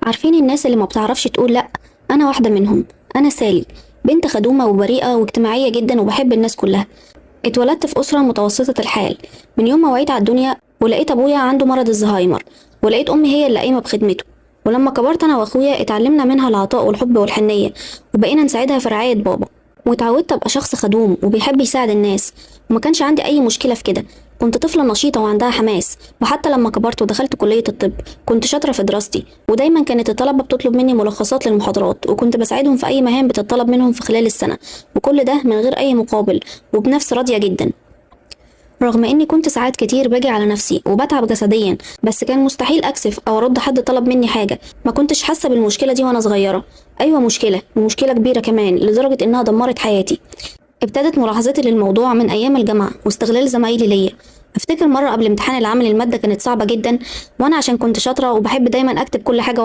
عارفين الناس اللي ما بتعرفش تقول لأ؟ أنا واحدة منهم. أنا سالي، بنت خدومة وبريئة واجتماعية جدا وبحب الناس كلها. اتولدت في أسرة متوسطة الحال. من يوم ما وعيت على الدنيا ولقيت أبويا عنده مرض الزهايمر، ولقيت أمي هي اللي قايمة بخدمته. ولما كبرت أنا وأخويا اتعلمنا منها العطاء والحب والحنية، وبقينا نساعدها في رعاية بابا. واتعودت أبقى شخص خدوم وبيحب يساعد الناس، وما كانش عندي أي مشكلة في كده. كنت طفلة نشيطة وعندها حماس، وحتى لما كبرت ودخلت كلية الطب كنت شاطرة في دراستي، ودايما كانت الطلبة بتطلب مني ملخصات للمحاضرات، وكنت بساعدهم في أي مهام بتطلب منهم في خلال السنة، وكل ده من غير أي مقابل وبنفس راضية جدا. رغم اني كنت ساعات كتير باجي على نفسي وبتعب جسديا، بس كان مستحيل اكسف او ارد حد طلب مني حاجه. ما كنتش حاسه بالمشكله دي وانا صغيره. ايوه مشكله، ومشكله كبيره كمان لدرجه انها دمرت حياتي. ابتدت ملاحظتي للموضوع من ايام الجامعه واستغلال زمايلي ليا. افتكر مره قبل امتحان العمل الماده كانت صعبه جدا، وانا عشان كنت شاطره وبحب دايما اكتب كل حاجه